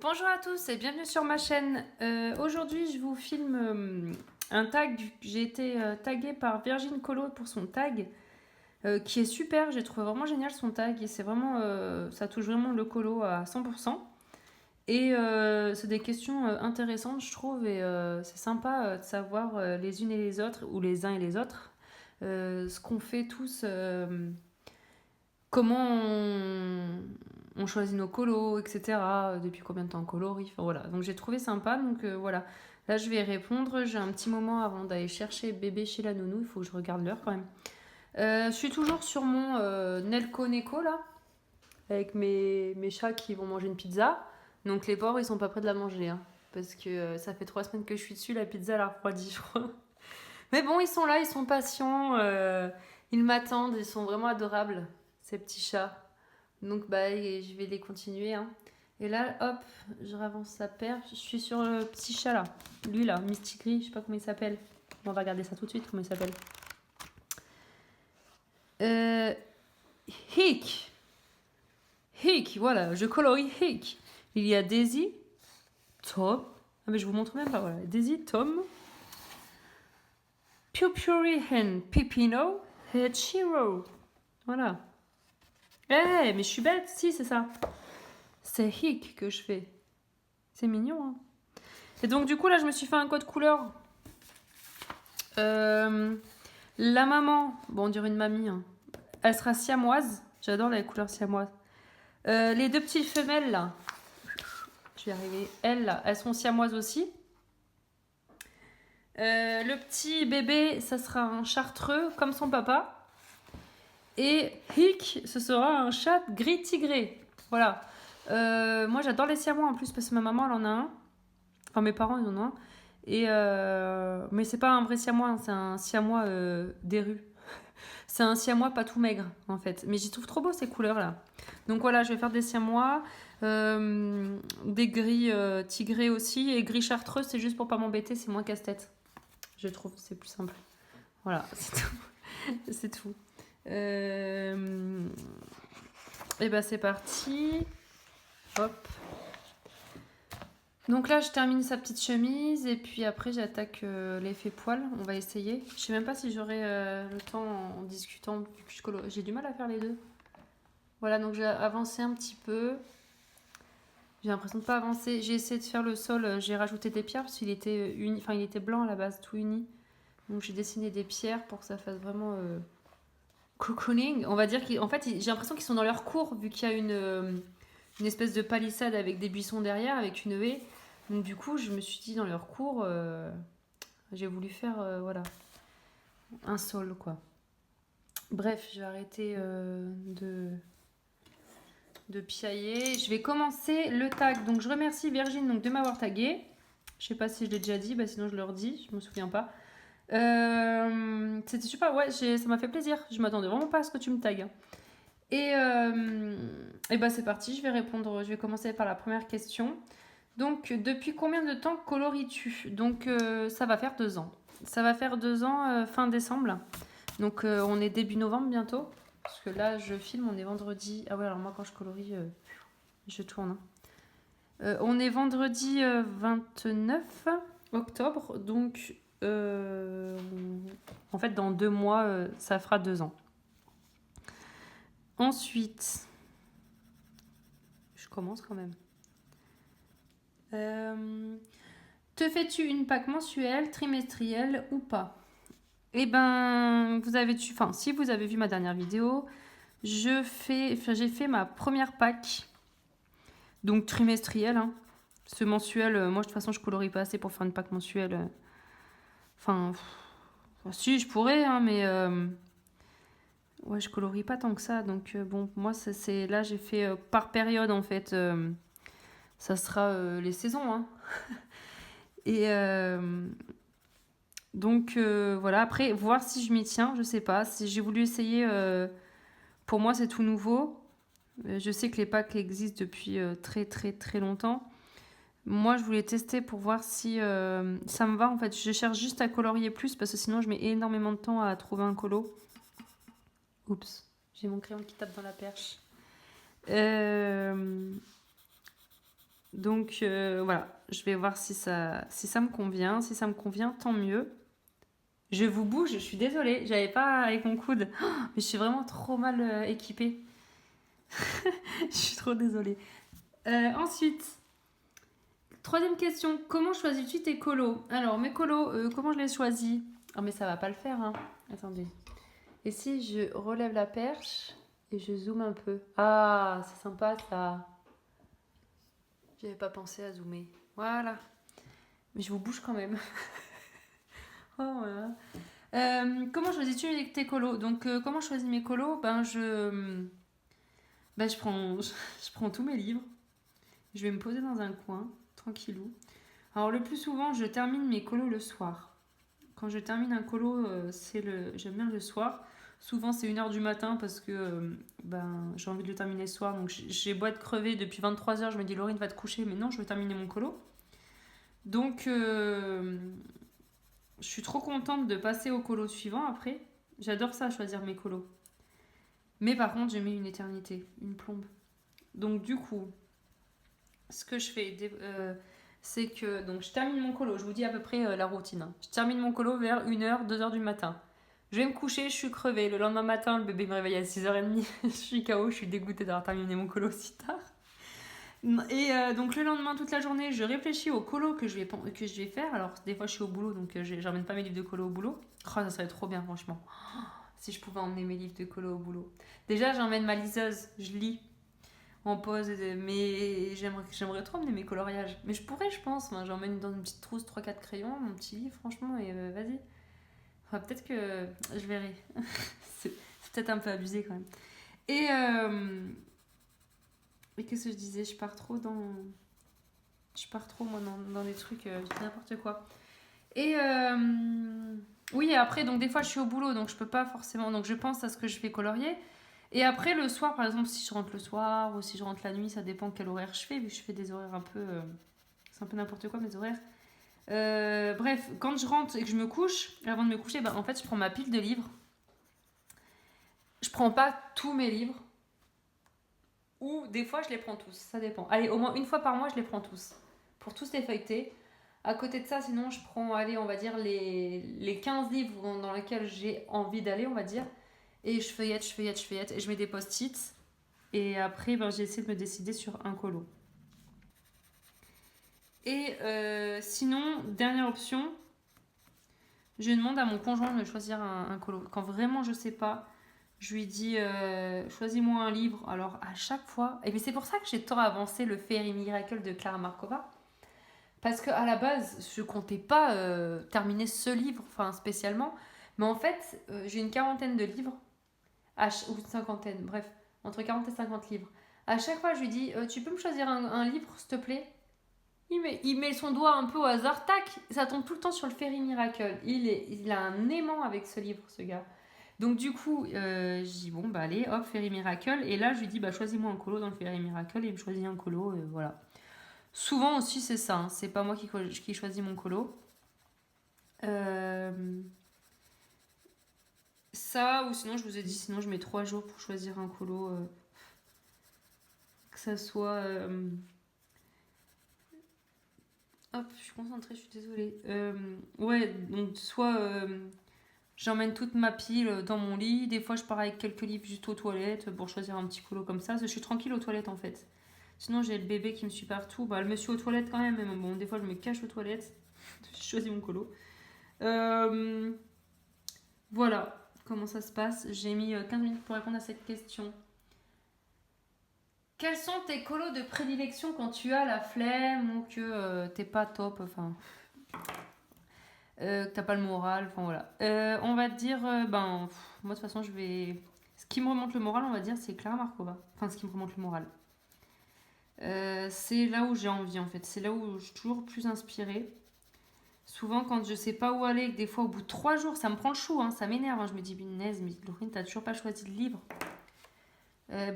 Bonjour à tous et bienvenue sur ma chaîne. Aujourd'hui, je vous filme un tag. J'ai été taguée par Virgin Colo pour son tag qui est super. J'ai trouvé vraiment génial son tag et c'est vraiment, ça touche vraiment le colo à 100%. Et c'est des questions intéressantes, je trouve, et c'est sympa de savoir les unes et les autres, ou les uns et les autres, ce qu'on fait tous, comment on choisit nos colos, etc. Depuis combien de temps on colorie, enfin voilà. Donc j'ai trouvé sympa, donc voilà. Là je vais répondre, j'ai un petit moment avant d'aller chercher bébé chez la nounou, il faut que je regarde l'heure quand même. Je suis toujours sur mon Nelco Neko là, avec mes chats qui vont manger une pizza. Donc les pauvres ils sont pas prêts de la manger, hein, parce que ça fait 3 semaines que je suis dessus, la pizza elle a refroidi je crois. Mais bon ils sont là, ils sont patients, ils m'attendent, ils sont vraiment adorables ces petits chats. Donc bah je vais les continuer, hein. Et là hop, je ravance sa paire, je suis sur le petit chat là, lui là, Misty Gris, je sais pas comment il s'appelle. On va regarder ça tout de suite, comment il s'appelle. Euh, Hick. Hick, voilà, je colorie Hick. Il y a Daisy, Tom. Ah mais je vous montre même pas, voilà. Daisy, Tom, Pupuri Hen, Pipino et Chiro. Voilà. Eh, mais je suis bête, si c'est ça. C'est Hick que je fais. C'est mignon, hein. Et donc du coup là je me suis fait un code couleur. La maman, bon on dirait une mamie, hein. Elle sera siamoise. J'adore les couleurs siamoises. Les deux petites femelles là, je vais y arriver. Elles là, elles sont siamoises aussi. Le petit bébé, ça sera un chartreux comme son papa. Et Hick, ce sera un chat gris tigré. Voilà. Moi j'adore les siamois en plus parce que ma maman elle en a un. Enfin mes parents ils en ont un. Et mais c'est pas un vrai siamois, hein, c'est un siamois des rues. C'est un siamois pas tout maigre en fait. Mais j'y trouve trop beau ces couleurs là. Donc voilà, je vais faire des siamois, des gris tigrés aussi. Et gris chartreux, c'est juste pour pas m'embêter, c'est moins casse-tête. Je trouve, c'est plus simple. Voilà, c'est tout. C'est tout. Et ben c'est parti. Hop. Donc là, je termine sa petite chemise et puis après, j'attaque l'effet poil. On va essayer. Je sais même pas si j'aurai le temps en discutant. Vu que j'ai du mal à faire les deux. Voilà, donc j'ai avancé un petit peu. J'ai l'impression de pas avancer. J'ai essayé de faire le sol. J'ai rajouté des pierres parce qu'il était uni. Enfin, il était blanc à la base, tout uni. Donc j'ai dessiné des pierres pour que ça fasse vraiment cocooning. On va dire qu'en fait, j'ai l'impression qu'ils sont dans leur cour vu qu'il y a une espèce de palissade avec des buissons derrière, avec une haie. Donc du coup, je me suis dit dans leur cour, j'ai voulu faire voilà un sol quoi. Bref, je vais arrêter de piailler. Je vais commencer le tag. Donc je remercie Virgin donc, de m'avoir tagué. Je sais pas si je l'ai déjà dit, bah, sinon je le redis, je me souviens pas. C'était super, ouais, ça m'a fait plaisir. Je m'attendais vraiment pas à ce que tu me tagues. Et bah c'est parti, je vais répondre. Je vais commencer par la première question. Donc, depuis combien de temps colories-tu? Donc, ça va faire 2 ans. Ça va faire 2 ans fin décembre. Donc, on est début novembre bientôt. Parce que là, je filme, on est vendredi. Ah ouais, alors moi, quand je colorie, je tourne, hein. On est vendredi 29 octobre. Donc, en fait, dans 2 mois, ça fera 2 ans. Ensuite, je commence quand même. Te fais-tu une PAC mensuelle, trimestrielle ou pas? Eh ben, si vous avez vu ma dernière vidéo, j'ai fait ma première PAC, donc trimestrielle, hein. Ce mensuel, moi de toute façon je colorie pas assez pour faire une PAC mensuelle. Enfin, si je pourrais, hein, mais ouais, je colorie pas tant que ça. Donc bon, moi là j'ai fait par période en fait. Ça sera les saisons, hein. Et donc voilà, après, voir si je m'y tiens, je sais pas. Si j'ai voulu essayer, pour moi c'est tout nouveau. Je sais que les packs existent depuis très très très longtemps. Moi je voulais tester pour voir si ça me va en fait. Je cherche juste à colorier plus parce que sinon je mets énormément de temps à trouver un colo. Oups, j'ai mon crayon qui tape dans la perche. Donc voilà, je vais voir si ça me convient. Si ça me convient, tant mieux. Je vous bouge, je suis désolée, j'avais pas avec mon coude. Oh, mais je suis vraiment trop mal équipée. Je suis trop désolée. Ensuite, troisième question, comment choisis-tu tes colos? Alors, mes colos, comment je les choisis? Ah, mais ça va pas le faire, hein. Attendez. Et si je relève la perche et je zoome un peu? Ah, c'est sympa ça. J'avais pas pensé à zoomer. Voilà. Mais je vous bouge quand même. Oh, voilà. Comment choisis-tu tes colos? Donc, comment je choisis mes colos? Je prends, je prends tous mes livres. Je vais me poser dans un coin, tranquillou. Alors, le plus souvent, je termine mes colos le soir. Quand je termine un colo, j'aime bien le soir. Souvent, c'est 1h du matin parce que j'ai envie de le terminer le soir. Donc, j'ai beau être crevée depuis 23h, je me dis, Laurine, va te coucher. Mais non, je veux terminer mon colo. Donc, je suis trop contente de passer au colo suivant après. J'adore ça, choisir mes colos. Mais par contre, j'ai mis une éternité, une plombe. Donc, du coup, ce que je fais, c'est que donc, je termine mon colo. Je vous dis à peu près la routine. Hein. Je termine mon colo vers 1h, 2h du matin. Je vais me coucher, je suis crevée. Le lendemain matin, le bébé me réveille à 6h30. Je suis KO, je suis dégoûtée d'avoir terminé mon colo si tard. Et donc le lendemain, toute la journée, je réfléchis au colo que je vais faire. Alors des fois je suis au boulot, donc j'emmène pas mes livres de colo au boulot. Oh, ça serait trop bien franchement. Oh, si je pouvais emmener mes livres de colo au boulot. Déjà j'emmène ma liseuse, je lis en pause, mais j'aimerais trop emmener mes coloriages. Mais je pourrais je pense, moi, j'emmène dans une petite trousse 3-4 crayons, mon petit livre franchement, et vas-y. Enfin, peut-être que je verrai. c'est peut-être un peu abusé quand même. Et... Mais qu'est-ce que je disais? Je pars trop moi dans des trucs, n'importe quoi. Et oui, après, donc des fois je suis au boulot, donc je peux pas forcément. Donc je pense à ce que je vais colorier. Et après, le soir, par exemple, si je rentre le soir ou si je rentre la nuit, ça dépend quel horaire je fais, vu que je fais des horaires un peu. C'est un peu n'importe quoi mes horaires. Bref, quand je rentre et que je me couche, avant de me coucher, en fait, je prends ma pile de livres. Je prends pas tous mes livres. Ou des fois, je les prends tous. Ça dépend. Allez, au moins une fois par mois, je les prends tous. Pour tous les feuilleter. À côté de ça, sinon, je prends, allez, on va dire, les 15 livres dans lesquels j'ai envie d'aller, on va dire. Et je feuillette. Et je mets des post-it. Et après, j'essaie de me décider sur un colo. Et sinon, dernière option, je demande à mon conjoint de choisir un colo. Quand vraiment je sais pas, je lui dis choisis-moi un livre. Alors à chaque fois, et c'est pour ça que j'ai tant avancé le Fairy Miracle de Clara Markova. Parce qu'à la base, je comptais pas terminer ce livre, enfin spécialement. Mais en fait, j'ai une quarantaine de livres, ou une cinquantaine, bref, entre 40 et 50 livres. À chaque fois, je lui dis tu peux me choisir un livre, s'il te plaît? Il met son doigt un peu au hasard, tac, ça tombe tout le temps sur le Fairy Miracle. Il a un aimant avec ce livre, ce gars. Donc du coup, je dis bon bah allez, hop, Fairy Miracle. Et là, je lui dis bah choisis-moi un colo dans le Fairy Miracle et il me choisit un colo, voilà. Souvent aussi c'est ça, hein, c'est pas moi qui choisis mon colo. Ça ou sinon je vous ai dit, sinon je mets 3 jours pour choisir un colo, que ça soit. Hop, je suis concentrée, je suis désolée. Ouais, donc soit j'emmène toute ma pile dans mon lit. Des fois, je pars avec quelques livres juste aux toilettes pour choisir un petit colo comme ça. Parce que je suis tranquille aux toilettes en fait. Sinon, j'ai le bébé qui me suit partout. Bah, elle me suit aux toilettes quand même. Mais bon, des fois, je me cache aux toilettes. J'ai choisi mon colo. Voilà comment ça se passe. J'ai mis 15 minutes pour répondre à cette question. Quels sont tes colos de prédilection quand tu as la flemme ou que t'es pas top, enfin, que t'as pas le moral, enfin voilà. On va te dire, moi de toute façon, ce qui me remonte le moral, on va dire, c'est Clara Markova. Enfin, ce qui me remonte le moral. C'est là où j'ai envie en fait. C'est là où je suis toujours plus inspirée. Souvent, quand je sais pas où aller, que des fois au bout de 3 jours, ça me prend le chou, hein, ça m'énerve. Hein, je me dis, punaise, mais Laurine, t'as toujours pas choisi de livre.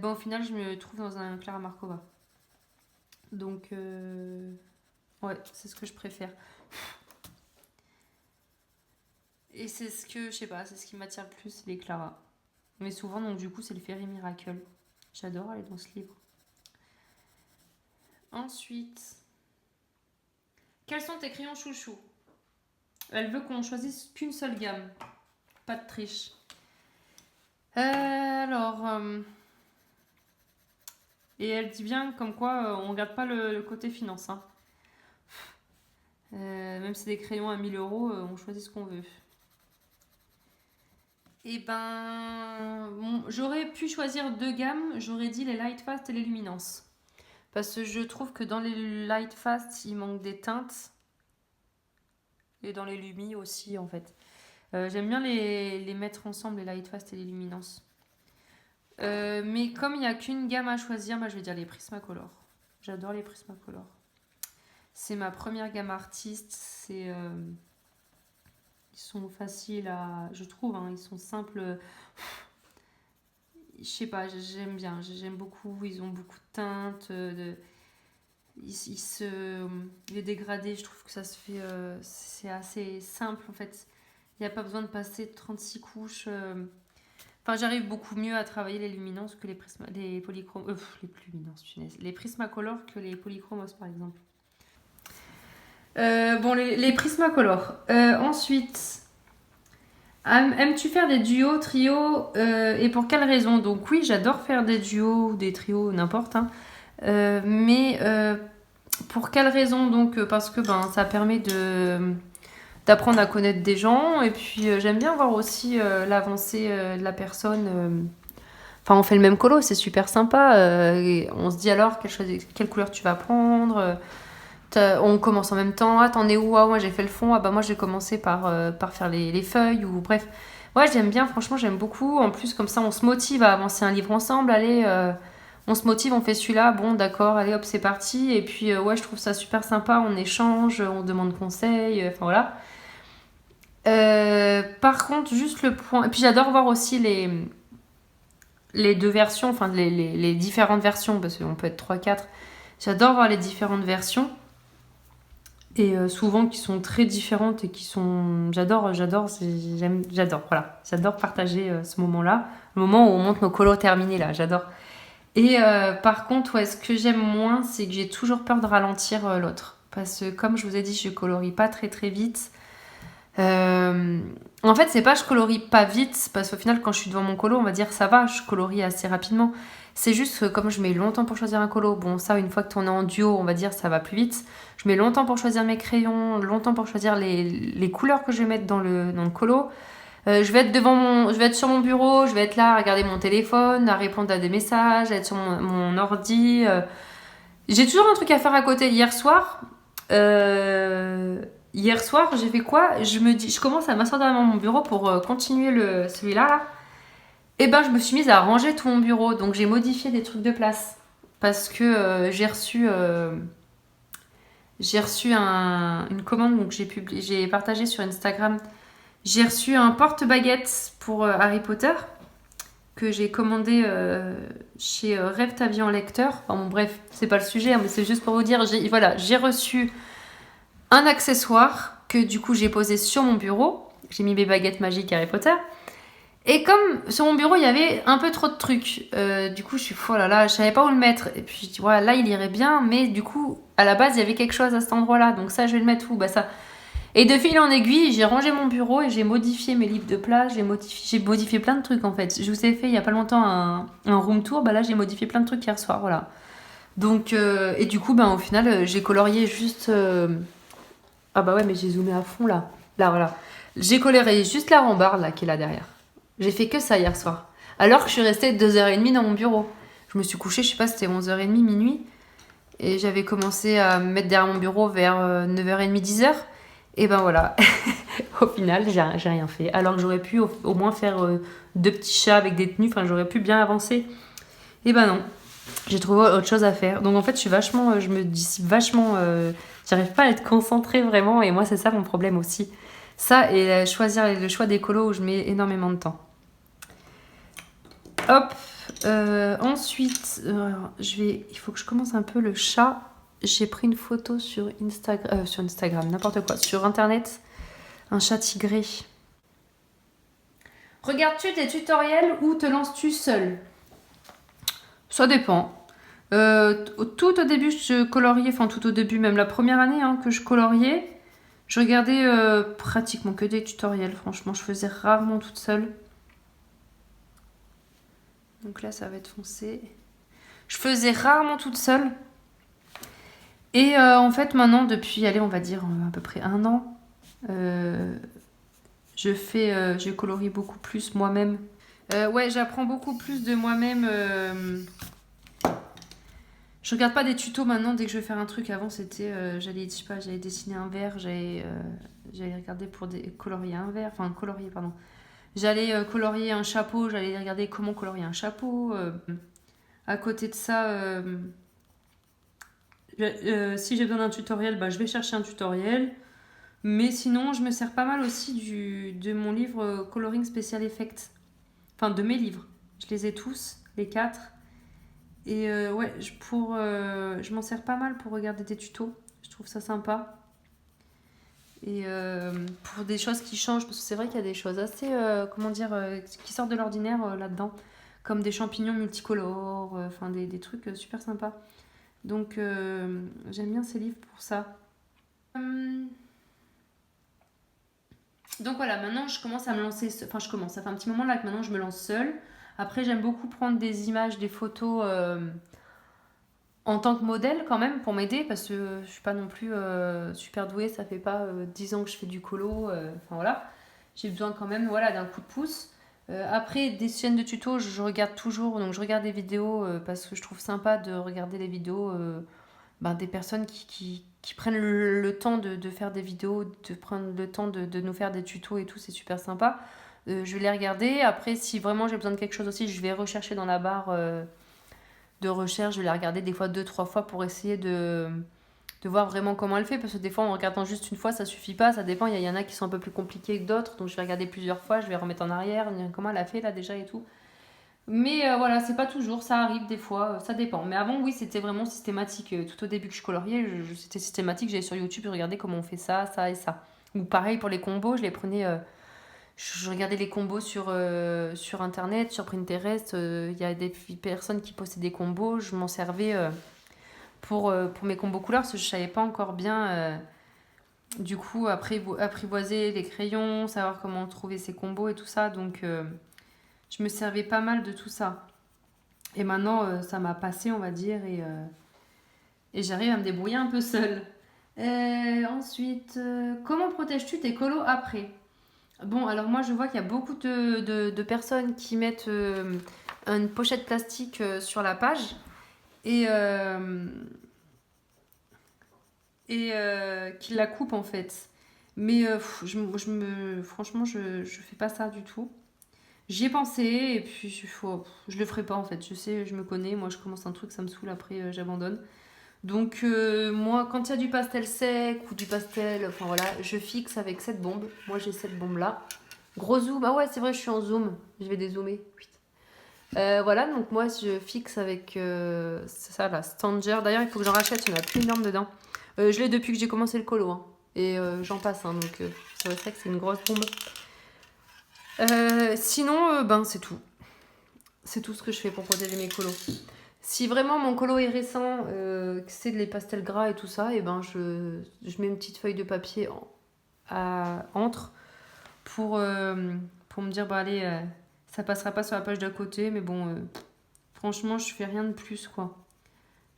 Au final, je me trouve dans un Clara Markova. Donc, ouais, c'est ce que je préfère. Et c'est ce que, je sais pas, c'est ce qui m'attire le plus, les Clara. Mais souvent, donc du coup, c'est le Fairy Miracle. J'adore aller dans ce livre. Ensuite, quels sont tes crayons chouchou? Elle veut qu'on choisisse qu'une seule gamme. Pas de triche. Et elle dit bien comme quoi on regarde pas le côté finance. Hein. Même si c'est des crayons à 1000 euros, on choisit ce qu'on veut. Et ben, j'aurais pu choisir 2 gammes. J'aurais dit les Light Fast et les Luminance. Parce que je trouve que dans les Light Fast, il manque des teintes. Et dans les Lumi aussi, en fait. J'aime bien les mettre ensemble, les Light Fast et les Luminance. Mais comme il n'y a qu'une gamme à choisir, bah, je vais dire les Prismacolor. J'adore les Prismacolor. C'est ma première gamme artiste. Ils sont faciles à... Je trouve, hein, ils sont simples. Je sais pas, j'aime bien. J'aime beaucoup. Ils ont beaucoup de teintes. Les dégradés, je trouve que ça se fait... c'est assez simple, en fait. Il n'y a pas besoin de passer 36 couches. Enfin, j'arrive beaucoup mieux à travailler les luminances que les polychromos. Les Prismacolor que les polychromos, par exemple. Bon, les Prismacolor. Ensuite, aimes-tu faire des duos, trios et pour quelle raison? Donc oui, j'adore faire des duos, des trios, n'importe. Hein. Mais pour quelle raison? Donc parce que ça permet d'apprendre à connaître des gens et puis j'aime bien voir aussi l'avancée de la personne. Enfin, on fait le même colo, c'est super sympa. Et on se dit alors quelle couleur tu vas prendre. On commence en même temps. Ah, t'en es où? Ah, moi j'ai fait le fond. Ah, bah moi j'ai commencé par faire les feuilles ou bref. Ouais, j'aime bien, franchement, j'aime beaucoup. En plus, comme ça, on se motive à avancer un livre ensemble. Allez, on se motive, on fait celui-là. Bon, d'accord, allez hop, c'est parti. Et puis, ouais, je trouve ça super sympa. On échange, on demande conseil. Enfin, voilà. Par contre, juste le point. Et puis, j'adore voir aussi les 2 versions, enfin, les différentes versions, parce qu'on peut être 3-4. J'adore voir les différentes versions. Et souvent qui sont très différentes et qui sont... J'adore, voilà. J'adore partager ce moment-là. Le moment où on monte nos colos terminés, là, j'adore. Et par contre, ouais, ce que j'aime moins, c'est que j'ai toujours peur de ralentir l'autre. Parce que comme je vous ai dit, je colorie pas très très vite. En fait, c'est pas je colorie pas vite, parce qu'au final, quand je suis devant mon colo, on va dire ça va, je colorie assez rapidement. C'est juste que comme je mets longtemps pour choisir un colo, bon, ça, une fois que on est en duo, on va dire ça va plus vite. Je mets longtemps pour choisir mes crayons, longtemps pour choisir les couleurs que je vais mettre dans le colo. Je vais être sur mon bureau, je vais être là à regarder mon téléphone, à répondre à des messages, à être sur mon ordi. J'ai toujours un truc à faire à côté. Hier soir, j'ai fait quoi? Je commence à m'asseoir devant mon bureau pour continuer celui-là. Là. Et ben, je me suis mise à ranger tout mon bureau. Donc, j'ai modifié des trucs de place. Parce que j'ai reçu une commande donc j'ai partagé sur Instagram. J'ai reçu un porte-baguette pour Harry Potter que j'ai commandé chez Rêve ta vie en lecteur. Enfin bon, bref, c'est pas le sujet, hein, mais c'est juste pour vous dire, j'ai reçu un accessoire que du coup j'ai posé sur mon bureau. J'ai mis mes baguettes magiques Harry Potter. Et comme sur mon bureau il y avait un peu trop de trucs, du coup je suis oh là là, je savais pas où le mettre. Et puis je dis voilà, là il irait bien, mais du coup à la base il y avait quelque chose à cet endroit-là, donc ça je vais le mettre où? Bah ça. Et de fil en aiguille, j'ai rangé mon bureau et j'ai modifié mes livres de place, j'ai modifié plein de trucs en fait. Je vous ai fait il y a pas longtemps un room tour, bah là j'ai modifié plein de trucs hier soir, voilà. Donc et du coup au final j'ai colorié juste ah bah ouais mais j'ai zoomé à fond là. Là voilà. J'ai colorié juste la rambarde là qui est là derrière. J'ai fait que ça hier soir. Alors que je suis restée 2h30 dans mon bureau. Je me suis couchée, je sais pas, c'était 11h30, minuit. Et j'avais commencé à me mettre derrière mon bureau vers 9h30, 10h. Et ben voilà, au final, j'ai rien fait. Alors que j'aurais pu au moins faire 2 petits chats avec des tenues. Enfin, j'aurais pu bien avancer. Et ben non, j'ai trouvé autre chose à faire. Donc en fait, je me dissipe vachement. J'arrive pas à être concentrée vraiment. Et moi, c'est ça mon problème aussi. Ça et choisir le choix des colos où je mets énormément de temps. Hop, ensuite, il faut que je commence un peu le chat. J'ai pris une photo sur Instagram, n'importe quoi, sur internet, un chat tigré. Regardes-tu des tutoriels ou te lances-tu seul? Ça dépend. Tout au début, je coloriais, enfin tout au début, même la première année hein, que je coloriais, je regardais pratiquement que des tutoriels, franchement, je faisais rarement toute seule. Donc là, ça va être foncé. Je faisais rarement toute seule. Et en fait, maintenant, depuis, allez, on va dire à peu près 1 an, je colorie beaucoup plus moi-même. Ouais, j'apprends beaucoup plus de moi-même. Je regarde pas des tutos maintenant dès que je veux faire un truc. Avant, c'était, j'allais, je sais pas, j'allais dessiner un verre, j'allais regarder pour colorier un verre, enfin colorier, pardon. J'allais colorier un chapeau, j'allais regarder comment colorier un chapeau. À côté de ça, si j'ai besoin d'un tutoriel, bah, je vais chercher un tutoriel. Mais sinon, je me sers pas mal aussi de mon livre Coloring Special Effects. Enfin, de mes livres. Je les ai tous, les 4. Et ouais, je m'en sers pas mal pour regarder des tutos. Je trouve ça sympa. Et pour des choses qui changent, parce que c'est vrai qu'il y a des choses assez, comment dire, qui sortent de l'ordinaire là-dedans. Comme des champignons multicolores, enfin des trucs super sympas. Donc j'aime bien ces livres pour ça. Donc voilà, maintenant je commence à me lancer. Enfin, ça fait un petit moment là que maintenant je me lance seule. Après, j'aime beaucoup prendre des images, des photos en tant que modèle quand même pour m'aider parce que je suis pas non plus super douée. Ça fait pas 10 ans que je fais du colo. Enfin voilà, j'ai besoin quand même voilà, d'un coup de pouce. Après, des chaînes de tutos, je regarde toujours. Donc je regarde des vidéos parce que je trouve sympa de regarder les vidéos des personnes qui prennent le temps de faire des vidéos, de prendre le temps de nous faire des tutos et tout, c'est super sympa. Je vais les regarder. Après, si vraiment j'ai besoin de quelque chose aussi, je vais rechercher dans la barre de recherche. Je vais les regarder des fois 2-3 fois pour essayer de voir vraiment comment elle fait. Parce que des fois, en regardant juste une fois, ça suffit pas. Ça dépend. Il y en a qui sont un peu plus compliqués que d'autres. Donc, je vais regarder plusieurs fois. Je vais remettre en arrière. Comment elle a fait là déjà et tout. Mais voilà, c'est pas toujours, ça arrive des fois, ça dépend. Mais avant, oui, c'était vraiment systématique. Tout au début que je coloriais, c'était systématique. J'allais sur YouTube, je regardais comment on fait ça, ça et ça. Ou pareil pour les combos, je les prenais. Je regardais les combos sur internet, sur Pinterest. Il y a des personnes qui postaient des combos. Je m'en servais pour mes combos couleurs parce que je savais pas encore bien. Du coup, apprivoiser les crayons, savoir comment trouver ces combos et tout ça. Donc, je me servais pas mal de tout ça. Et maintenant, ça m'a passé, on va dire, et j'arrive à me débrouiller un peu seule. Ensuite, comment protèges-tu tes colos après? Bon, alors moi, je vois qu'il y a beaucoup de personnes qui mettent une pochette plastique sur la page et, qui la coupent en fait. Mais franchement, je fais pas ça du tout. J'y ai pensé et puis je le ferai pas en fait. Je sais, je me connais. Moi, je commence un truc, ça me saoule. Après, j'abandonne. Donc, moi, quand il y a du pastel sec ou du pastel, enfin voilà, je fixe avec cette bombe. Moi, j'ai cette bombe là. Gros zoom. Ah ouais, c'est vrai, je suis en zoom. Je vais dézoomer. Voilà, donc moi, je fixe avec ça là, Stanger. D'ailleurs, il faut que j'en rachète. Il y en a plus énorme dedans. Je l'ai depuis que j'ai commencé le colo. Hein. Et j'en passe. Hein, donc, c'est vrai que c'est une grosse bombe. Sinon, c'est tout. C'est tout ce que je fais pour protéger mes colos. Si vraiment mon colo est récent, que c'est les pastels gras et tout ça, et je mets une petite feuille de papier entre pour me dire, bah allez, ça passera pas sur la page d'à côté, mais bon, franchement, je fais rien de plus, quoi.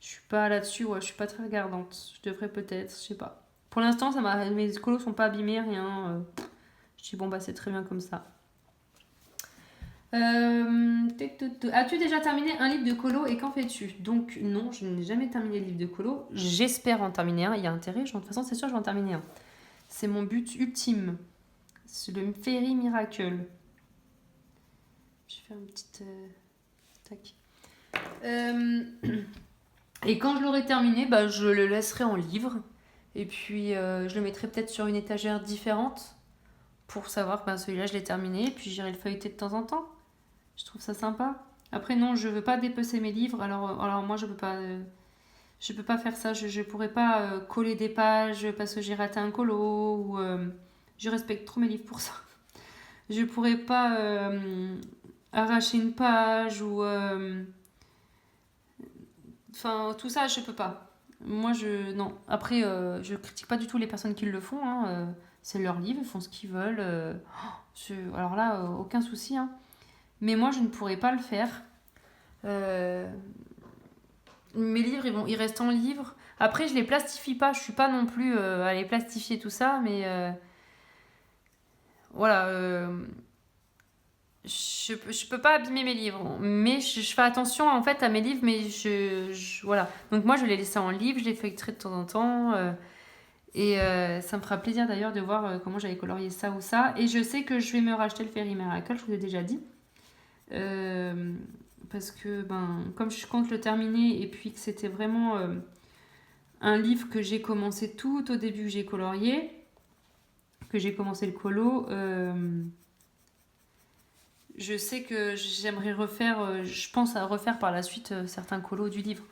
Je suis pas là-dessus, ouais, je suis pas très regardante. Je devrais peut-être, je sais pas. Pour l'instant, mes colos sont pas abîmés, rien. Je dis, bon, bah c'est très bien comme ça. As-tu déjà terminé un livre de colo et qu'en fais-tu? Donc non, je n'ai jamais terminé le livre de colo. J'espère en terminer un. Il y a intérêt. De toute façon, c'est sûr, je vais en terminer un. C'est mon but ultime. C'est le Fairy Miracle. Je vais faire une petite tac. Et quand je l'aurai terminé, bah, je le laisserai en livre. Et puis je le mettrai peut-être sur une étagère différente pour savoir que celui-là, je l'ai terminé. Et puis j'irai le feuilleter de temps en temps. Je trouve ça sympa. Après, non, je veux pas dépecer mes livres. Alors moi, je peux pas faire ça. Je pourrais pas coller des pages parce que j'ai raté un colo ou je respecte trop mes livres pour ça. Je pourrais pas arracher une page ou Enfin, tout ça, je peux pas. Moi, je... Non. Après, je critique pas du tout les personnes qui le font, hein, c'est leur livre, ils font ce qu'ils veulent. Alors là, aucun souci, hein. Mais moi, je ne pourrais pas le faire. Euh, Mes livres, ils restent en livre. Après, je les plastifie pas. Je suis pas non plus à les plastifier tout ça, mais voilà. Je peux pas abîmer mes livres, mais je fais attention en fait à mes livres, mais voilà. Donc moi, je les laisse en livre, je les feuilleterai de temps en temps, et ça me fera plaisir d'ailleurs de voir comment j'avais colorié ça ou ça. Et je sais que je vais me racheter le Fairy Miracle, je vous l'ai déjà dit. Euh, Parce que ben, comme je compte le terminer et puis que c'était vraiment un livre que j'ai commencé tout au début que j'ai colorié, que j'ai commencé le colo, je sais que j'aimerais refaire, je pense à refaire par la suite certains colos du livre.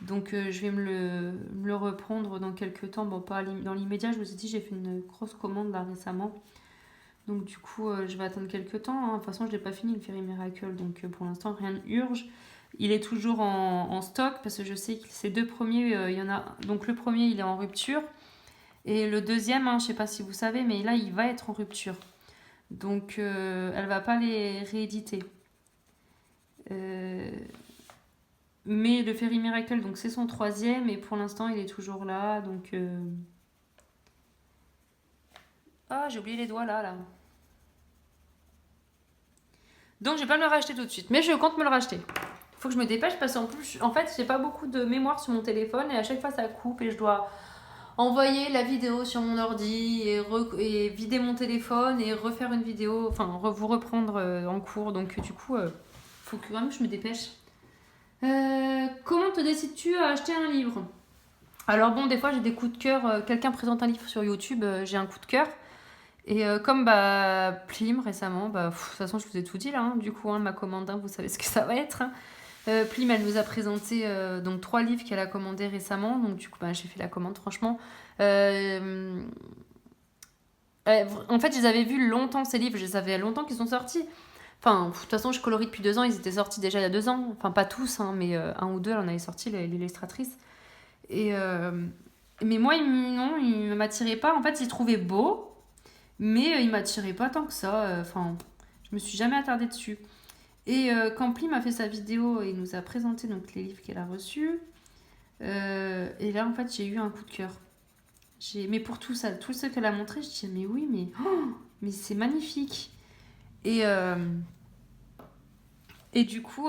Donc je vais me le reprendre dans quelques temps. Bon, pas dans l'immédiat, je vous ai dit, j'ai fait une grosse commande là récemment. Donc du coup, je vais attendre quelques temps, hein. De toute façon, je l'ai pas fini le Fairy Miracle, donc pour l'instant, rien n'urge. Il est toujours en stock parce que je sais que ces deux premiers, il y en a. Donc le premier, il est en rupture. Et le deuxième, hein, je sais pas si vous savez, mais là, il va être en rupture. Donc elle va pas les rééditer. Euh, mais le Fairy Miracle, donc c'est son troisième et pour l'instant il est toujours là. Donc ah, j'ai oublié les doigts là. Donc je vais pas me le racheter tout de suite, mais je compte me le racheter. Faut que je me dépêche parce qu'en plus, en fait, j'ai pas beaucoup de mémoire sur mon téléphone et à chaque fois ça coupe et je dois envoyer la vidéo sur mon ordi et vider mon téléphone et refaire une vidéo, enfin vous reprendre en cours. Donc du coup, faut que vraiment je me dépêche. Comment te décides-tu à acheter un livre? Alors bon, des fois j'ai des coups de cœur. Quelqu'un présente un livre sur YouTube, j'ai un coup de cœur. Et comme bah, Plim récemment, bah, de toute façon je vous ai tout dit là, hein, du coup, hein, ma commande, hein, vous savez ce que ça va être, hein. Plim, elle nous a présenté donc 3 livres qu'elle a commandés récemment, donc du coup bah, j'ai fait la commande franchement. En fait, je les avais vus longtemps ces livres, je les avais longtemps qu'ils sont sortis. Enfin, de toute façon, je colorie depuis 2 ans, ils étaient sortis déjà il y a 2 ans. Enfin, pas tous, hein, mais un ou deux, elle en avait sorti, l'illustratrice. Et, mais moi, non, il ne m'attirait pas. En fait, il trouvait beau, mais il m'attirait pas tant que ça. Enfin, je me suis jamais attardée dessus. Et quand Plim a fait sa vidéo et nous a présenté donc, les livres qu'elle a reçus, et là, en fait, j'ai eu un coup de cœur. Mais pour tout ça, tout ce qu'elle a montré, je disais, mais oui, mais c'est magnifique. Et, euh, et du coup,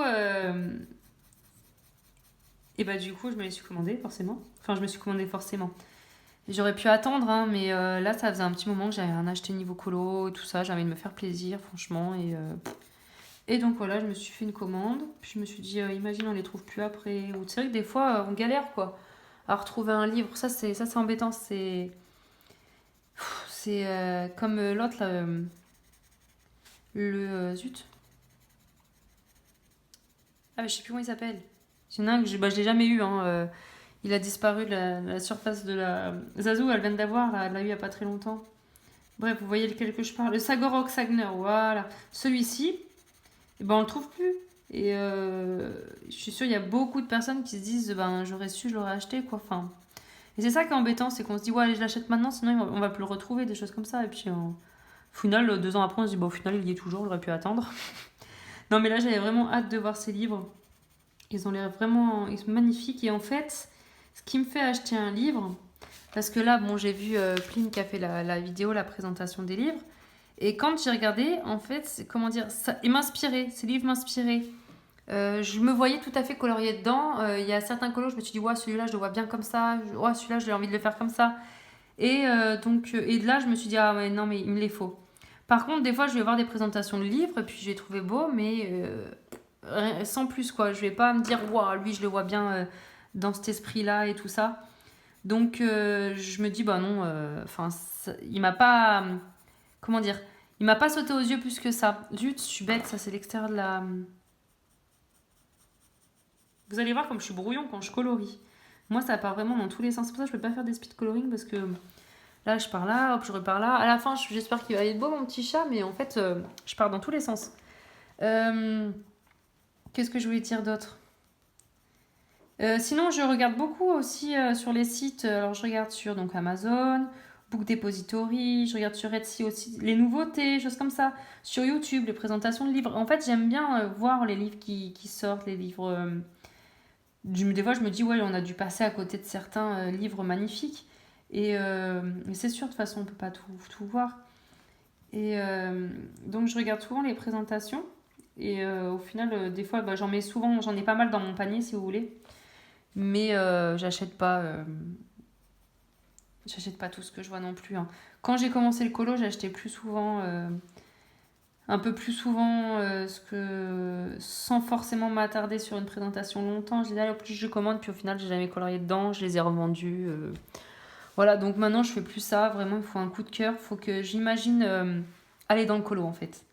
du coup, je me les suis commandées forcément. Enfin, je me suis commandé forcément. J'aurais pu attendre, hein, mais là, ça faisait un petit moment que j'avais rien acheté niveau colo et tout ça. J'avais envie de me faire plaisir, franchement. Et donc voilà, je me suis fait une commande. Puis je me suis dit, imagine, on les trouve plus après. Ou c'est vrai que des fois, on galère quoi. À retrouver un livre, ça c'est embêtant. C'est comme l'autre là, zut. Ah, mais je sais plus comment il s'appelle. Il y en a un que je l'ai jamais eu, hein. Il a disparu de la surface de la. Zazou, elle vient d'avoir, là, elle l'a eu il y a pas très longtemps. Bref, vous voyez lequel que je parle. Le Sagorok Sagner, voilà. Celui-ci, eh ben, on le trouve plus. Et je suis sûre, il y a beaucoup de personnes qui se disent, ben, j'aurais su, je l'aurais acheté, quoi. Enfin, et c'est ça qui est embêtant, c'est qu'on se dit, ouais, allez, je l'achète maintenant, sinon on va plus le retrouver, des choses comme ça. Et puis, au final, 2 ans après, on se dit, bon, au final, il y est toujours, j'aurais pu attendre. Non, mais là, j'avais vraiment hâte de voir ces livres. Ils ont l'air vraiment ils sont magnifiques. Et en fait, ce qui me fait acheter un livre, parce que là, bon, j'ai vu Pline qui a fait la vidéo, la présentation des livres. Et quand j'ai regardé, en fait, comment dire, ça, il m'inspirait, ces livres m'inspiraient. Je me voyais tout à fait colorier dedans. Il y a certains colos, je me suis dit, ouais, celui-là, je le vois bien comme ça. Ouais, celui-là, j'ai envie de le faire comme ça. Et là, je me suis dit, ah ouais, non, mais il me les faut. Par contre, des fois, je vais voir des présentations de livres et puis je les trouvais beaux, mais sans plus, quoi. Je vais pas me dire, waouh, lui, je le vois bien dans cet esprit-là et tout ça. Donc, je me dis, bah non, enfin, il m'a pas. Comment dire? Il m'a pas sauté aux yeux plus que ça. Zut, je suis bête, ça, c'est l'extérieur de la. Vous allez voir comme je suis brouillon quand je colorie. Moi, ça part vraiment dans tous les sens. C'est pour ça que je peux pas faire des speed coloring parce que là, je pars là, hop, je repars là. À la fin, j'espère qu'il va être beau, mon petit chat, mais en fait, je pars dans tous les sens. Qu'est-ce que je voulais dire d'autre? Sinon, je regarde beaucoup aussi sur les sites. Alors, je regarde sur donc, Amazon, Book Depository, je regarde sur Etsy aussi les nouveautés, choses comme ça. Sur YouTube, les présentations de livres. En fait, j'aime bien voir les livres qui sortent, les livres. Des fois, je me dis, ouais, on a dû passer à côté de certains livres magnifiques. Mais c'est sûr, de toute façon, on peut pas tout voir. Donc, je regarde souvent les présentations. Au final, des fois, bah, j'en ai pas mal dans mon panier, si vous voulez. Mais j'achète pas tout ce que je vois non plus, hein. Quand j'ai commencé le colo, j'achetais plus souvent, un peu plus souvent, sans forcément m'attarder sur une présentation longtemps. Je disais, allez, plus je commande, puis au final, j'ai jamais colorié dedans, je les ai revendus. Voilà, donc maintenant, je fais plus ça. Vraiment, il faut un coup de cœur. Il faut que j'imagine aller dans le colo, en fait.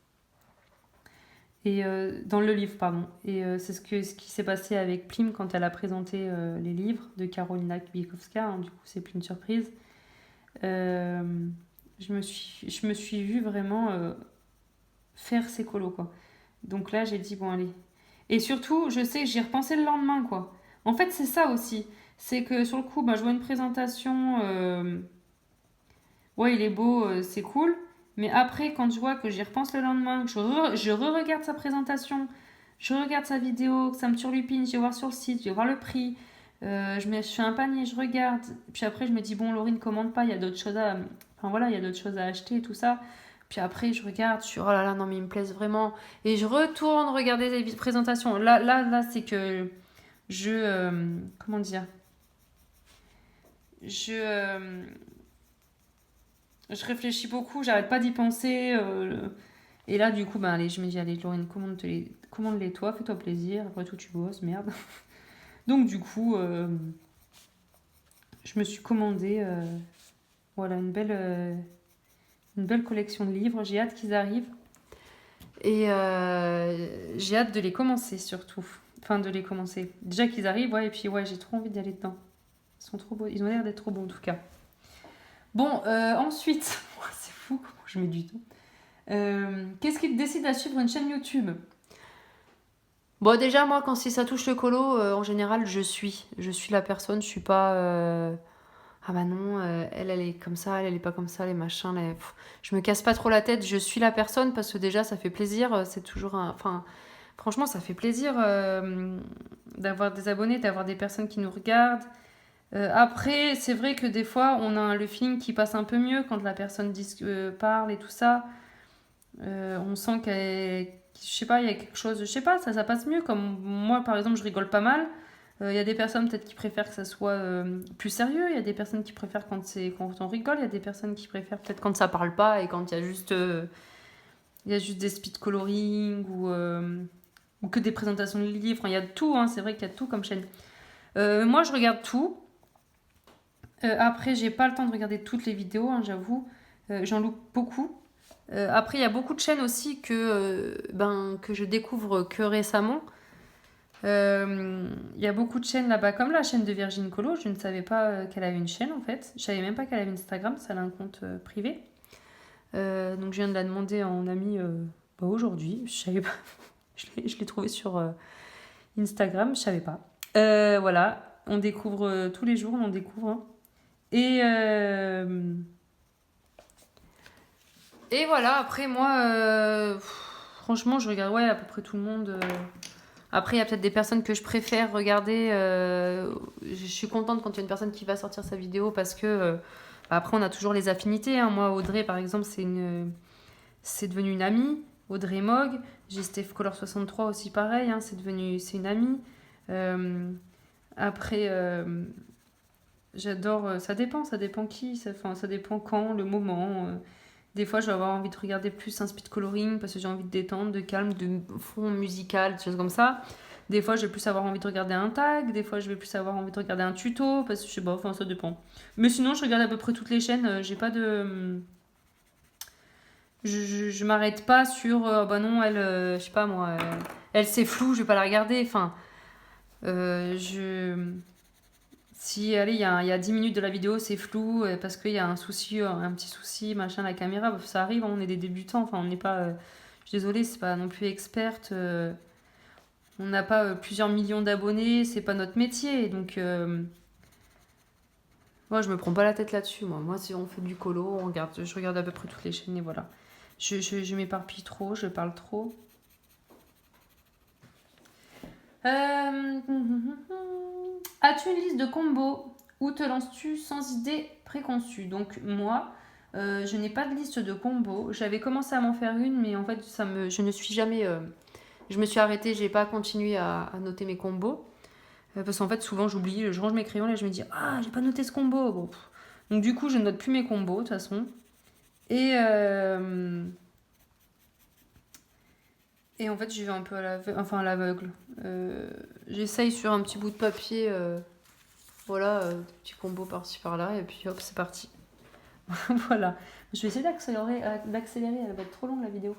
Dans le livre, pardon. C'est ce qui s'est passé avec Plim quand elle a présenté les livres de Karolina Kubikowska, hein. Du coup, c'est plus une surprise. Euh, je me suis vue vraiment faire ces colos, quoi. Donc là, j'ai dit, bon, allez. Et surtout, je sais que j'y repensé le lendemain, quoi. En fait, c'est ça aussi. C'est que sur le coup, bah, je vois une présentation. Ouais, il est beau, c'est cool. Mais après, quand je vois que j'y repense le lendemain, que je re-regarde sa présentation, je regarde sa vidéo, que ça me turlupine, je vais voir sur le site, je vais voir le prix, je fais un panier, je regarde. Puis après, je me dis, bon, Laurie ne commande pas, il y a d'autres choses à. Enfin voilà, il y a d'autres choses à acheter et tout ça. Puis après, je regarde, je suis, oh là là, non, mais ils me plaisent vraiment. Et je retourne regarder les présentations. Là, c'est que comment dire? Je. Je réfléchis beaucoup, j'arrête pas d'y penser. Et là, du coup, ben, allez, je me dis, allez, Laurine, commande-les toi, fais-toi plaisir. Après tout, tu bosses, merde. Donc, du coup, je me suis commandé voilà, une belle collection de livres. J'ai hâte qu'ils arrivent. J'ai hâte de les commencer, surtout. Enfin, de les commencer. Déjà qu'ils arrivent, ouais, et puis, ouais, j'ai trop envie d'aller dedans. Ils sont trop beaux. Ils ont l'air d'être trop bons, en tout cas. Bon, ensuite, c'est fou comment je mets du temps. Qu'est-ce qui te décide à suivre une chaîne YouTube? Bon, déjà, moi, quand si ça touche le colo, en général, je suis. Je suis la personne, je suis pas. Ah bah non, elle est comme ça, elle est pas comme ça, les machins. Je me casse pas trop la tête, je suis la personne parce que déjà, ça fait plaisir. C'est toujours un. Enfin, franchement, ça fait plaisir d'avoir des abonnés, d'avoir des personnes qui nous regardent. Après, c'est vrai que des fois, on a le feeling qui passe un peu mieux quand la personne parle et tout ça. On sent je sais pas, il y a quelque chose, je sais pas, ça passe mieux. Comme moi, par exemple, je rigole pas mal. Il y a des personnes peut-être qui préfèrent que ça soit plus sérieux. Il y a des personnes qui préfèrent quand on rigole. Il y a des personnes qui préfèrent peut-être quand ça parle pas et quand il y a juste des speed coloring ou que des présentations de livres. Enfin, il y a de tout, hein, c'est vrai qu'il y a de tout comme chaîne. Moi, je regarde tout. Après, j'ai pas le temps de regarder toutes les vidéos, hein, j'avoue. J'en loupe beaucoup. Après, il y a beaucoup de chaînes aussi que je découvre que récemment. Il y a beaucoup de chaînes là-bas, comme la chaîne de Virgin Colo. Je ne savais pas qu'elle avait une chaîne en fait. Je savais même pas qu'elle avait Instagram, ça a un compte privé. Donc je viens de la demander en ami aujourd'hui. Je savais pas. Je l'ai trouvé sur Instagram, je savais pas. Voilà, on découvre tous les jours, on en découvre, hein. Et, euh, et voilà, après moi, franchement, je regarde ouais, à peu près tout le monde. Après, il y a peut-être des personnes que je préfère regarder. Je suis contente quand il y a une personne qui va sortir sa vidéo parce que après, on a toujours les affinités, hein. Moi, Audrey, par exemple, c'est devenu une amie. Audrey Mogg. J'ai Steph Color 63 aussi, pareil, hein, c'est une amie. Euh, après, j'adore. Ça dépend qui, enfin, ça dépend quand, le moment. Des fois, je vais avoir envie de regarder plus un speed coloring parce que j'ai envie de détendre, de calme, de fond musical, des choses comme ça. Des fois, je vais plus avoir envie de regarder un tag. Des fois, je vais plus avoir envie de regarder un tuto parce que je sais pas, enfin, ça dépend. Mais sinon, je regarde à peu près toutes les chaînes. J'ai pas de. Je m'arrête pas sur. Bah non, elle, je sais pas moi. Elle c'est flou, je vais pas la regarder. Enfin, je. Si, allez, il y a 10 minutes de la vidéo, c'est flou parce qu'il y a un souci, un petit souci, machin, la caméra, ça arrive, hein, on est des débutants, enfin, on n'est pas. Je suis désolée, c'est pas non plus experte. On n'a pas plusieurs millions d'abonnés, c'est pas notre métier. Donc, moi, je me prends pas la tête là-dessus. Moi, si on fait du colo, je regarde à peu près toutes les chaînes et voilà. Je m'éparpille trop, je parle trop. As-tu une liste de combos ou te lances-tu sans idée préconçue? Donc moi, je n'ai pas de liste de combos. J'avais commencé à m'en faire une, mais en fait, je ne suis jamais... je me suis arrêtée, j'ai pas continué à noter mes combos. Parce qu'en fait, souvent, j'oublie, je range mes crayons et je me dis, ah, j'ai pas noté ce combo. Bon, donc du coup, je ne note plus mes combos, de toute façon. Et, et en fait, j'y vais un peu à l'aveugle. J'essaye sur un petit bout de papier, voilà, des petits combos par-ci par-là, et puis hop, c'est parti. Voilà. Je vais essayer d'accélérer, elle va être trop longue la vidéo.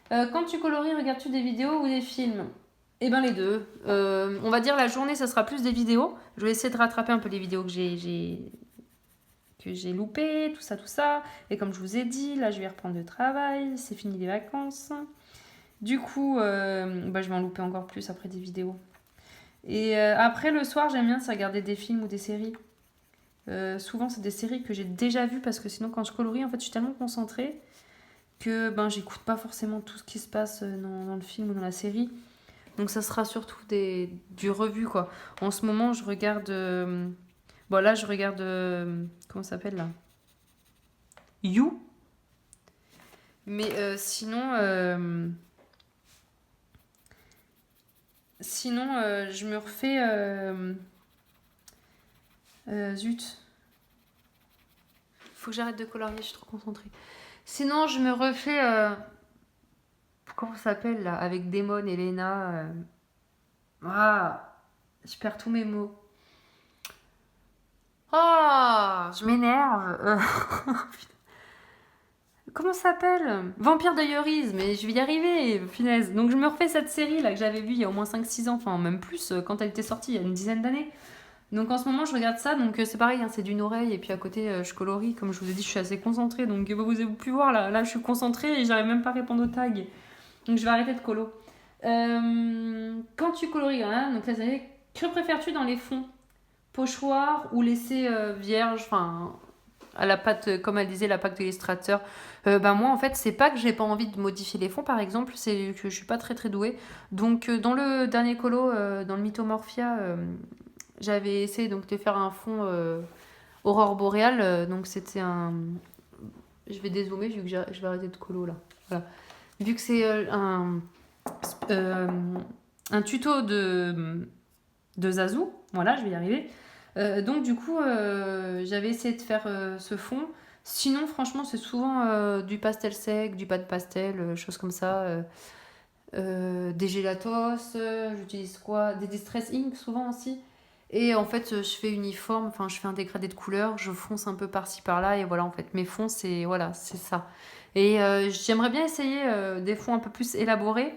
Quand tu colories, regardes-tu des vidéos ou des films? Eh ben les deux. On va dire la journée, ça sera plus des vidéos. Je vais essayer de rattraper un peu les vidéos que j'ai loupées, tout ça, tout ça. Et comme je vous ai dit, là, je vais reprendre le travail. C'est fini les vacances. Du coup, je vais en louper encore plus après des vidéos. Et après, le soir, j'aime bien regarder des films ou des séries. Souvent, c'est des séries que j'ai déjà vues parce que sinon, quand je colorie, en fait, je suis tellement concentrée que j'écoute pas forcément tout ce qui se passe dans le film ou dans la série. Donc, ça sera surtout du revu, quoi. En ce moment, je regarde... Bon, là, je regarde... comment ça s'appelle, là? You. Mais sinon... Sinon, je me refais... zut. Faut que j'arrête de colorier, je suis trop concentrée. Sinon, je me refais... comment ça s'appelle, là? Avec Damon et Lena. Ah, je perds tous mes mots. Oh, je m'énerve. Comment ça s'appelle? Vampire Diaries, mais je vais y arriver, finesse. Donc je me refais cette série là que j'avais vue il y a au moins 5-6 ans, enfin même plus, quand elle était sortie il y a une dizaine d'années. Donc en ce moment je regarde ça, donc c'est pareil, hein, c'est d'une oreille et puis à côté je colorie, comme je vous ai dit je suis assez concentrée, donc vous avez pu voir là je suis concentrée et j'arrive même pas à répondre aux tags. Donc je vais arrêter de colo. Quand tu colories, hein, donc là, que préfères-tu dans les fonds? Pochoir ou laisser vierge, enfin à la pâte, comme elle disait, la pâte de l'illustrateur. Moi, en fait, c'est pas que j'ai pas envie de modifier les fonds, par exemple, c'est que je suis pas très très douée. Donc, dans le dernier colo, dans le Mythomorphia, j'avais essayé donc de faire un fond aurore boréale. Donc, c'était un. Je vais dézoomer vu que je vais arrêter de colo là. Voilà. Vu que c'est un tuto de Zazou, voilà, je vais y arriver. Donc du coup, j'avais essayé de faire ce fond. Sinon, franchement, c'est souvent du pastel sec, du pâte pastel, choses comme ça. Des gélatos, j'utilise quoi? Des distress ink souvent aussi. Et en fait, je fais uniforme, enfin, je fais un dégradé de couleurs, je fonce un peu par-ci par-là, et voilà, en fait, mes fonds, c'est voilà, c'est ça. Et j'aimerais bien essayer des fonds un peu plus élaborés.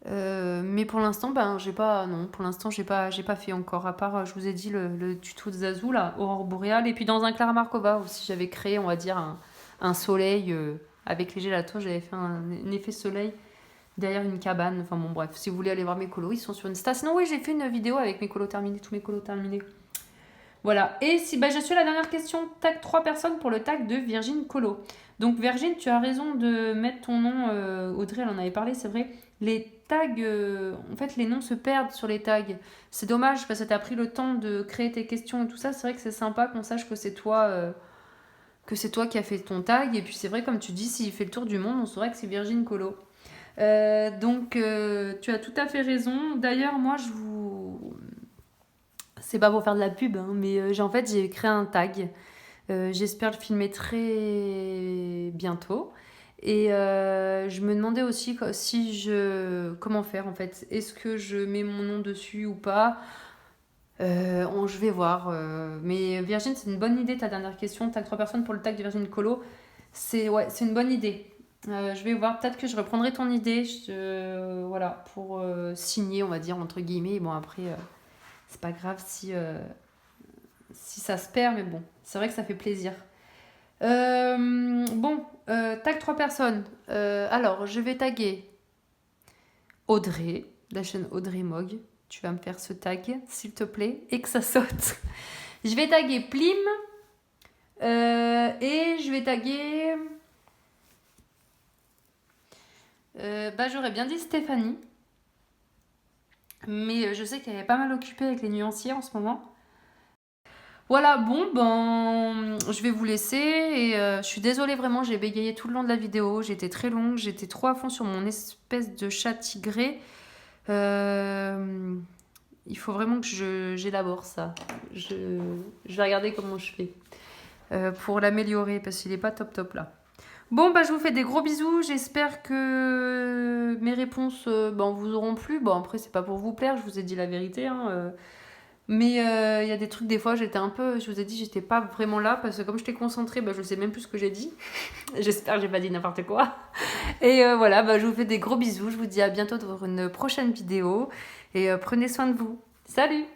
Mais pour l'instant, j'ai pas, non, pour l'instant, j'ai pas fait encore. À part, je vous ai dit le tuto de Zazou, là, Aurore Boréale. Et puis dans un Clara Markova aussi, j'avais créé, on va dire, un soleil avec les gélatos. J'avais fait un effet soleil derrière une cabane. Enfin bon, bref, si vous voulez aller voir mes colos, ils sont sur Insta. Sinon, oui, j'ai fait une vidéo avec mes colos terminés, tous mes colos terminés. Voilà. Et si je suis à la dernière question, tag 3 personnes pour le tag de Virgin Colo. Donc Virgin, tu as raison de mettre ton nom. Audrey, elle en avait parlé, c'est vrai. Les tags, en fait, les noms se perdent sur les tags. C'est dommage parce que tu as pris le temps de créer tes questions et tout ça. C'est vrai que c'est sympa qu'on sache que c'est toi qui as fait ton tag. Et puis c'est vrai, comme tu dis, s'il fait le tour du monde, on saurait que c'est Virgin Colo. Donc tu as tout à fait raison. D'ailleurs, moi, c'est pas pour faire de la pub, hein, mais j'ai créé un tag. J'espère le filmer très bientôt. Et je me demandais aussi comment faire en fait. Est-ce que je mets mon nom dessus ou pas? Je vais voir. Mais Virgin, c'est une bonne idée ta dernière question. Tag 3 personnes pour le tag de Virgin Colo. C'est une bonne idée. Je vais voir. Peut-être que je reprendrai ton idée. Voilà, pour signer, on va dire, entre guillemets. Bon, après, c'est pas grave si ça se perd, mais bon, c'est vrai que ça fait plaisir. Tag 3 personnes. Alors, je vais taguer Audrey, la chaîne Audrey Mog. Tu vas me faire ce tag, s'il te plaît, et que ça saute. Je vais taguer Plim et je vais taguer... j'aurais bien dit Stéphanie. Mais je sais qu'elle est pas mal occupée avec les nuanciers en ce moment. Voilà, bon, ben, je vais vous laisser. Et je suis désolée, vraiment, j'ai bégayé tout le long de la vidéo. J'étais très longue, j'étais trop à fond sur mon espèce de chat tigré. Il faut vraiment que j'élabore ça. Je vais regarder comment je fais pour l'améliorer parce qu'il n'est pas top top là. Bon, bah, je vous fais des gros bisous. J'espère que mes réponses vous auront plu. Bon, après, c'est pas pour vous plaire, je vous ai dit la vérité. Hein, mais il y a des trucs, des fois, j'étais un peu... Je vous ai dit, j'étais pas vraiment là parce que comme j'étais concentrée, je sais même plus ce que j'ai dit. J'espère que j'ai pas dit n'importe quoi. Et voilà, je vous fais des gros bisous. Je vous dis à bientôt pour une prochaine vidéo. Et prenez soin de vous. Salut!